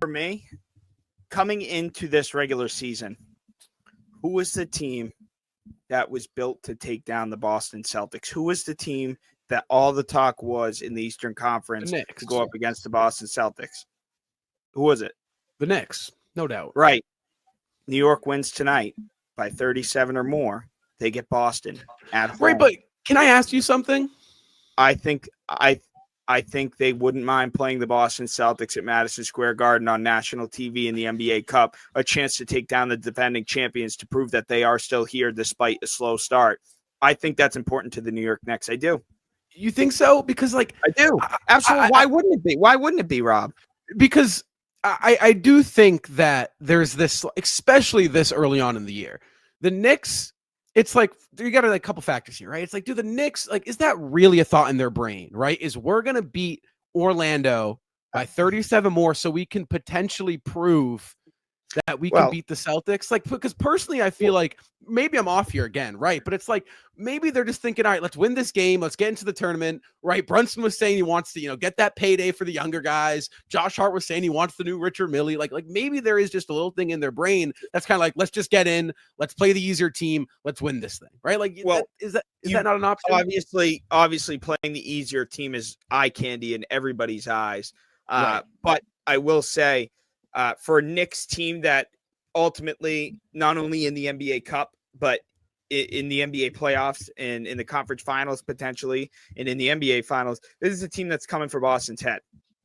for me, coming into this regular season, who was the team that was built to take down the Boston Celtics? Who was the team that all the talk was in the Eastern Conference to go up against the Boston Celtics? Who was it? The Knicks, no doubt. Right. New York wins tonight by 37 or more. They get Boston at home. Right, but can I ask you something? I think they wouldn't mind playing the Boston Celtics at Madison Square Garden on national TV in the NBA Cup, a chance to take down the defending champions to prove that they are still here despite a slow start. I think that's important to the New York Knicks. I do. You think so? Because, like, I do. Absolutely. Why wouldn't it be? Why wouldn't it be, Rob? Because I do think that there's this, especially this early on in the year, the Knicks. It's like, you got a couple factors here, right? It's like, do the Knicks, like, is that really a thought in their brain, right? Is we're going to beat Orlando by 37 more so we can potentially prove that we can beat the Celtics? Like, because personally, I feel like maybe I'm off here again, right? But it's like, maybe they're just thinking, all right, let's win this game. Let's get into the tournament, right? Brunson was saying he wants to, get that payday for the younger guys. Josh Hart was saying he wants the new Richard Millie. Like maybe there is just a little thing in their brain that's kind of like, let's just get in. Let's play the easier team. Let's win this thing, right? Like, is that not an option? Obviously playing the easier team is eye candy in everybody's eyes. Right. But I will say, for a Knicks team that ultimately, not only in the NBA Cup, but in the NBA playoffs and in the conference finals potentially, and in the NBA finals, this is a team that's coming for Boston's head.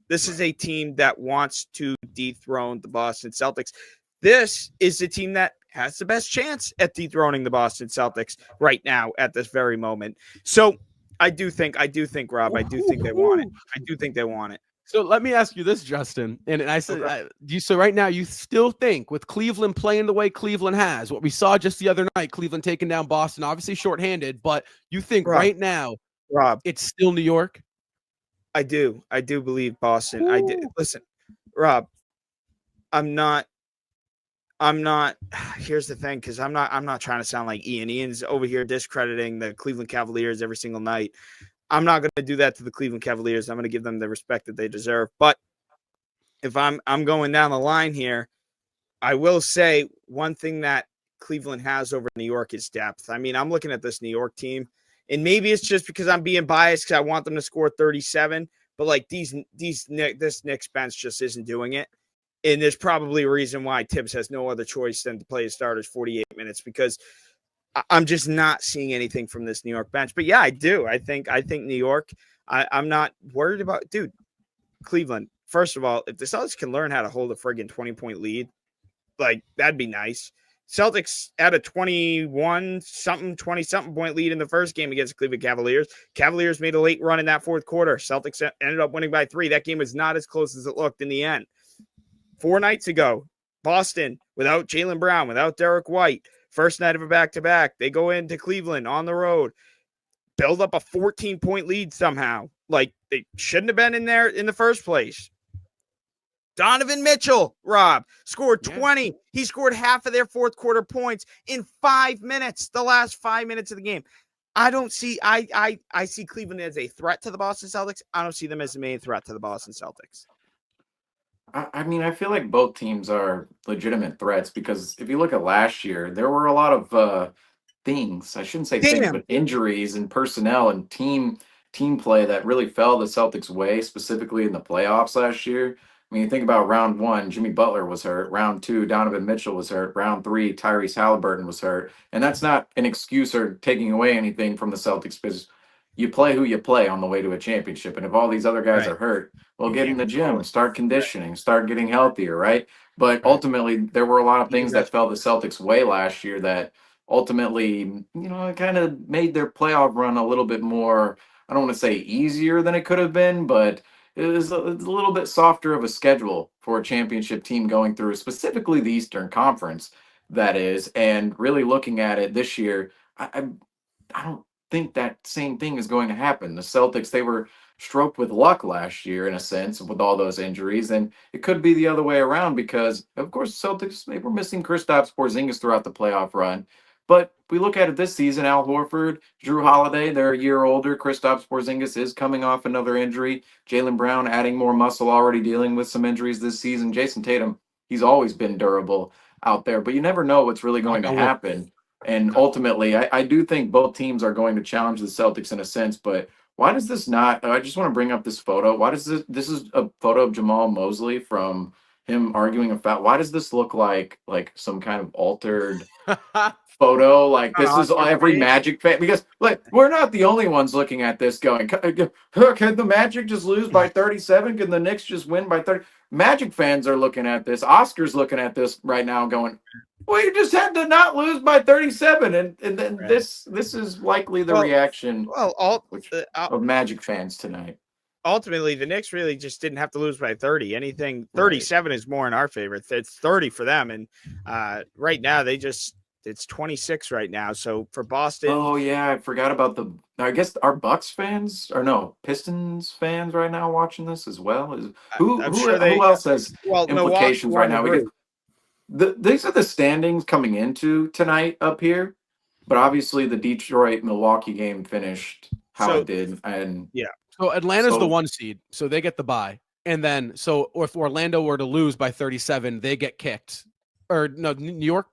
This is a team that wants to dethrone the Boston Celtics. This is the team that has the best chance at dethroning the Boston Celtics right now at this very moment. So I do think, Rob, I do think they want it. I do think they want it. So let me ask you this, Justin. And I said, so right now you still think with Cleveland playing the way Cleveland has, what we saw just the other night, Cleveland taking down Boston, obviously shorthanded, but you think right now, Rob, it's still New York? I do believe Boston. Ooh. I did. Listen, Rob, I'm not, here's the thing. Cause I'm not trying to sound like Ian. Ian's over here discrediting the Cleveland Cavaliers every single night. I'm not going to do that to the Cleveland Cavaliers. I'm going to give them the respect that they deserve. But if I'm going down the line here, I will say one thing that Cleveland has over New York is depth. I mean, I'm looking at this New York team, and maybe it's just because I'm being biased because I want them to score 37. But like this Knicks bench just isn't doing it. And there's probably a reason why Tibbs has no other choice than to play his starters 48 minutes because I'm just not seeing anything from this New York bench. But yeah, I do. I think New York, I'm not worried about, dude, Cleveland. First of all, if the Celtics can learn how to hold a friggin' 20-point lead, like that'd be nice. Celtics had a 20-something point lead in the first game against the Cleveland Cavaliers. Cavaliers made a late run in that fourth quarter. Celtics ended up winning by 3. That game was not as close as it looked in the end. 4 nights ago, Boston, without Jaylen Brown, without Derek White, first night of a back-to-back, they go into Cleveland on the road, build up a 14-point lead somehow. Like, they shouldn't have been in there in the first place. Donovan Mitchell, Rob, scored 20. Yeah. He scored half of their fourth quarter points in 5 minutes, the last 5 minutes of the game. I see Cleveland as a threat to the Boston Celtics. I don't see them as the main threat to the Boston Celtics. I mean, I feel like both teams are legitimate threats because if you look at last year, there were a lot of things. I shouldn't say things, but injuries and personnel and team play that really fell the Celtics' way, specifically in the playoffs last year. I mean, you think about round 1, Jimmy Butler was hurt. Round 2, Donovan Mitchell was hurt. Round 3, Tyrese Halliburton was hurt. And that's not an excuse or taking away anything from the Celtics because you play who you play on the way to a championship. And if all these other guys are hurt, well, get in the gym, start conditioning, start getting healthier, right? But ultimately, there were a lot of things that fell the Celtics' way last year that ultimately, it kind of made their playoff run a little bit more, I don't want to say easier than it could have been, but it was a little bit softer of a schedule for a championship team going through, specifically the Eastern Conference, that is. And really looking at it this year, I don't think that same thing is going to happen. The Celtics, they were stroked with luck last year in a sense with all those injuries, and it could be the other way around because, of course, the Celtics, they were missing Kristaps Porzingis throughout the playoff run, But we look at it this season, Al Horford, Drew Holiday, they're a year older. Kristaps Porzingis is coming off another injury. Jaylen Brown adding more muscle, already dealing with some injuries this season. Jason Tatum, he's always been durable out there, but you never know what's really going to happen. And ultimately, I do think both teams are going to challenge the Celtics in a sense, but why does this not? I just want to bring up this photo. Why does this is a photo of Jamal Mosley from him arguing a foul. Why does this look like some kind of altered photo? Like this is every Magic fan, because like we're not the only ones looking at this going, can the Magic just lose by 37? Can the Knicks just win by 30? Magic fans are looking at this. Oscar's looking at this right now going, well, you just had to not lose by 37. And then this is likely the reaction of Magic fans tonight. Ultimately, the Knicks really just didn't have to lose by 30. Anything 37 is more in our favor. It's 30 for them. And right now, it's 26 right now. So for Boston. Oh, yeah. I forgot about I guess our Bucks fans or no, Pistons fans right now watching this as well. Who else has implications right now? Because these are the standings coming into tonight up here. But obviously, the Detroit-Milwaukee game finished how it did. And yeah. So Atlanta's the 1 seed, so they get the bye. And then, or if Orlando were to lose by 37, they get kicked. Or no, New York.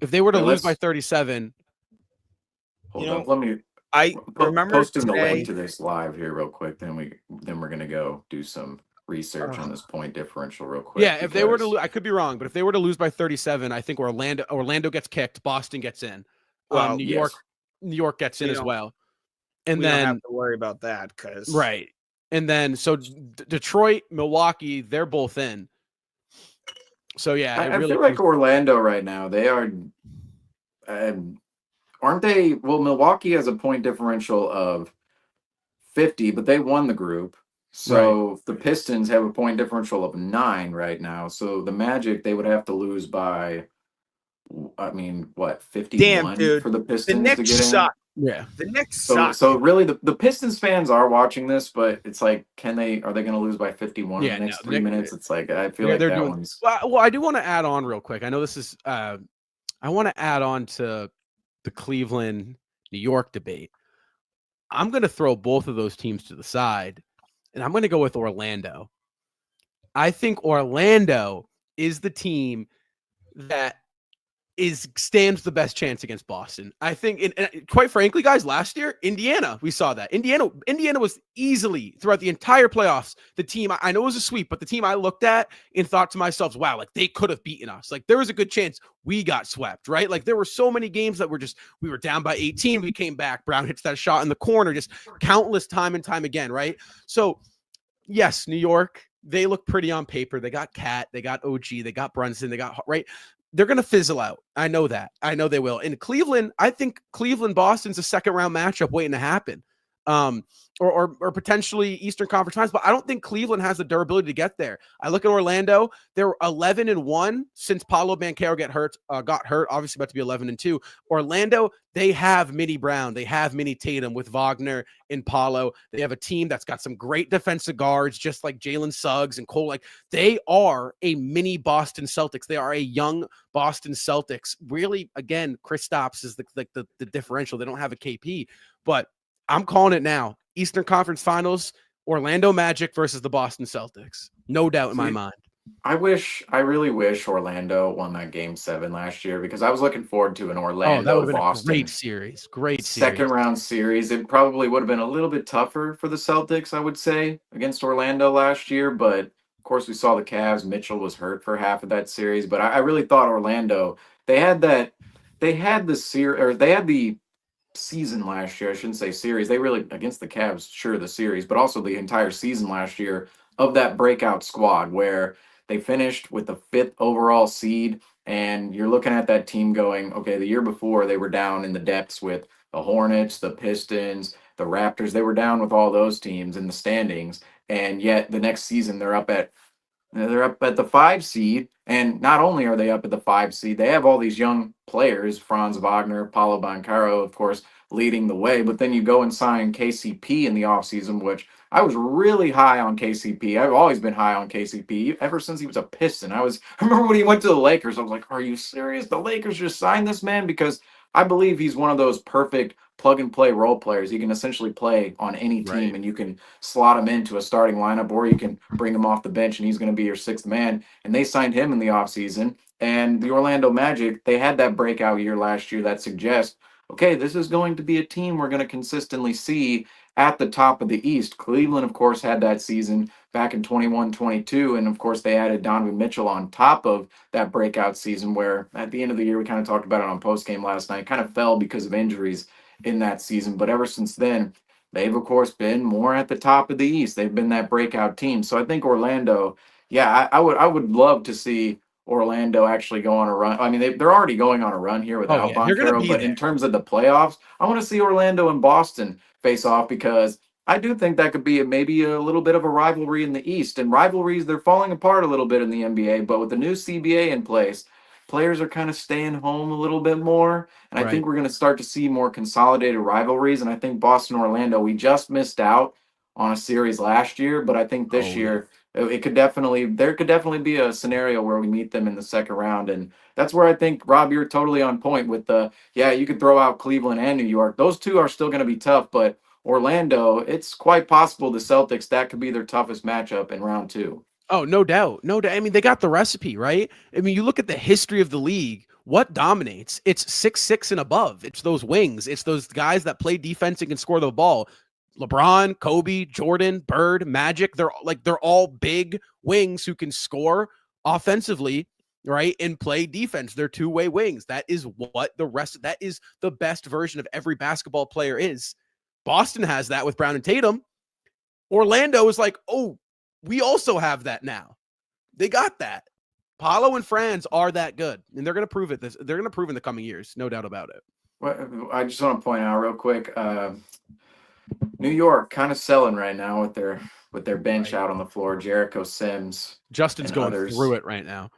If they were to lose by 37, hold up. Let me. I remember posting the link to this live here real quick. Then we're gonna go do some research on this point differential real quick. Yeah, if they were to, I could be wrong, but if they were to lose by 37, I think Orlando gets kicked, Boston gets in, New York gets in as well. And then don't have to worry about that because and then so Detroit, Milwaukee, they're both in. So yeah, I feel like Orlando right now, they are, aren't they? Well, Milwaukee has a point differential of 50, but they won the group. So the Pistons have a point differential of 9 right now. So the Magic, they would have to lose by, I mean, what, 51 for the Pistons to get in? Yeah, the Knicks suck. So really, the Pistons fans are watching this, but it's like, are they going to lose by 51 in the next 3 minutes? It's like, I feel like that one's. Well, I do want to add on real quick. I know this is. I want to add on to the Cleveland, New York debate. I'm going to throw both of those teams to the side, and I'm going to go with Orlando. I think Orlando is the team that stands the best chance against Boston. I think, and quite frankly, guys, last year, Indiana, we saw that. Indiana was easily, throughout the entire playoffs, the team, I know it was a sweep, but the team I looked at and thought to myself, wow, like they could have beaten us. Like there was a good chance we got swept, right? Like there were so many games that we were down by 18. We came back. Brown hits that shot in the corner, just countless time and time again, right? So yes, New York, they look pretty on paper. They got Cat, they got OG, they got Brunson, they got, right? They're going to fizzle out. I know that. I know they will. In Cleveland, I think Cleveland-Boston's a second-round matchup waiting to happen. Or potentially Eastern Conference Finals, but I don't think Cleveland has the durability to get there. I look at Orlando; they're 11-1 since Paolo Banchero got hurt. Obviously, about to be 11-2. Orlando, they have Mini Brown, they have Mini Tatum with Wagner and Paolo. They have a team that's got some great defensive guards, just like Jalen Suggs and Cole. Like they are a mini Boston Celtics. They are a young Boston Celtics. Really, again, Kristaps is the differential. They don't have a KP, but I'm calling it now. Eastern Conference Finals, Orlando Magic versus the Boston Celtics. No doubt in my mind. I really wish Orlando won that Game 7 last year because I was looking forward to an Orlando-Boston great series. Second-round series. It probably would have been a little bit tougher for the Celtics, I would say, against Orlando last year. But, of course, we saw the Cavs. Mitchell was hurt for half of that series. But I really thought Orlando, they had the season last year. I shouldn't say series. They really, against the Cavs, sure, the series, but also the entire season last year of that breakout squad where they finished with the 5th overall seed. And you're looking at that team going, okay, the year before they were down in the depths with the Hornets, the Pistons, the Raptors. They were down with all those teams in the standings. And yet the next season they're up at the 5 seed. And not only are they up at the 5 seed, they have all these young players, Franz Wagner, Paulo Banchero, of course, leading the way. But then you go and sign KCP in the offseason, which I was really high on KCP. I've always been high on KCP ever since he was a Piston. I remember when he went to the Lakers, I was like, are you serious? The Lakers just signed this man? Because I believe he's one of those perfect plug and play role players. He can essentially play on any team, Right. and you can slot him into a starting lineup, or you can bring him off the bench and he's going to be your sixth man. And they signed him in the offseason. And the Orlando Magic, they had that breakout year last year that suggests, okay, this is going to be a team we're going to consistently see at the top of the East. Cleveland, of course, had that season back in 21-22. And of course, they added Donovan Mitchell on top of that breakout season, where at the end of the year, we kind of talked about it on postgame last night, kind of fell because of injuries in that season. But ever since then, they've, of course, been more at the top of the East. They've been that breakout team. So I think Orlando, yeah, I would love to see Orlando actually go on a run. I mean, they're already going on a run here Oh without yeah, they're gonna Banchero, be but there. in terms of the playoffs, I want to see Orlando and Boston face off, because I do think that could be maybe a little bit of a rivalry in the East. And rivalries, they're falling apart a little bit in the NBA, but with the new CBA in place, players are kind of staying home a little bit more. And I Right. think we're going to start to see more consolidated rivalries. And I think Boston, Orlando, we just missed out on a series last year, but I think this Oh yeah. year there could definitely be a scenario where we meet them in the second round. And that's where I think, Rob, you're totally on point with yeah, you could throw out Cleveland and New York. Those two are still going to be tough, but Orlando, it's quite possible the Celtics, that could be their toughest matchup in round two. Oh, no doubt. No doubt. I mean, they got the recipe, right? I mean, you look at the history of the league, what dominates? It's 6'6" and above. It's those wings. It's those guys that play defense and can score the ball. LeBron, Kobe, Jordan, Bird, Magic, they're all big wings who can score offensively, right? And play defense. They're two-way wings. That is that is the best version of every basketball player is. Boston has that with Brown and Tatum. Orlando is like, oh, we also have that now. They got that. Paolo and Franz are that good, and they're going to prove it. They're going to prove in the coming years, no doubt about it. Well, I just want to point out real quick, New York kind of selling right now with their bench Right. out on the floor, Jericho Sims Justin's and going others. through it right now.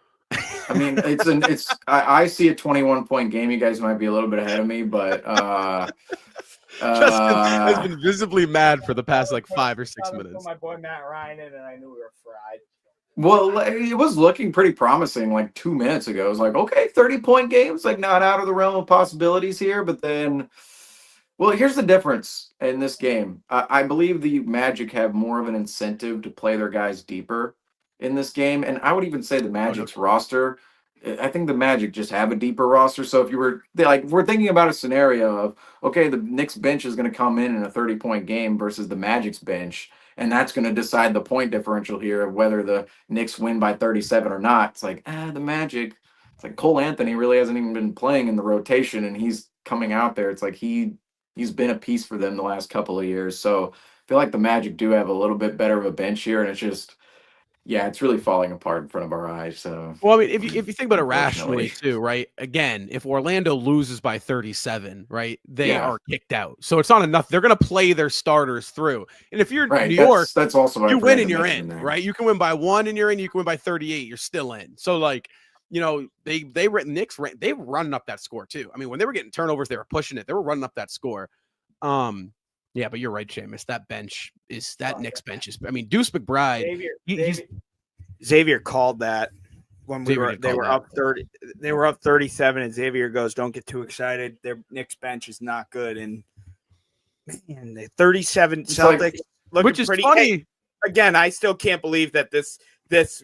I mean, I see a 21-point game. You guys might be a little bit ahead of me, but Justin has been visibly mad for the past like 5 or 6 minutes. My boy Matt Ryan in, and I knew we were fried. well, it was looking pretty promising like 2 minutes ago. It was like, okay, 30-point games, like not out of the realm of possibilities here. But then, well, here's the difference in this game. I believe the Magic have more of an incentive to play their guys deeper in this game. And I would even say the Magic's roster, I think the Magic just have a deeper roster. So if we're thinking about a scenario of, okay, the Knicks bench is going to come in a 30-point game versus the Magic's bench, and that's going to decide the point differential here of whether the Knicks win by 37 or not. It's like, the Magic. It's like Cole Anthony really hasn't even been playing in the rotation, and he's coming out there. It's like he's been a piece for them the last couple of years. So I feel like the Magic do have a little bit better of a bench here, and it's just, yeah, it's really falling apart in front of our eyes. So, Well, I mean, if you think about it unfortunately. rationally too, right? Again, if Orlando loses by 37, right, they Yeah. are kicked out. So it's not enough. They're going to play their starters through. And if you're Right, New York, that's also what I you forgot win to and you're mention in, there. right? You can win by 1 and you're in. You can win by 38. You're still in. So like, they were running up that score too. I mean, when they were getting turnovers, they were pushing it. They were running up that score. Yeah, but you're right, Seamus. That Knicks bench is. I mean, Deuce McBride. Xavier called that when they were up 30. They were up 37, and Xavier goes, "Don't get too excited. Their Knicks bench is not good." And man, the 37 Celtics looking which is pretty. funny. Hey, again, I still can't believe that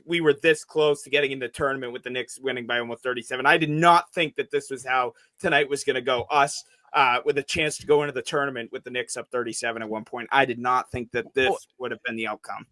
we were this close to getting into the tournament with the Knicks winning by almost 37. I did not think that this was how tonight was going to go. Us with a chance to go into the tournament with the Knicks up 37 at one point. I did not think that this would have been the outcome.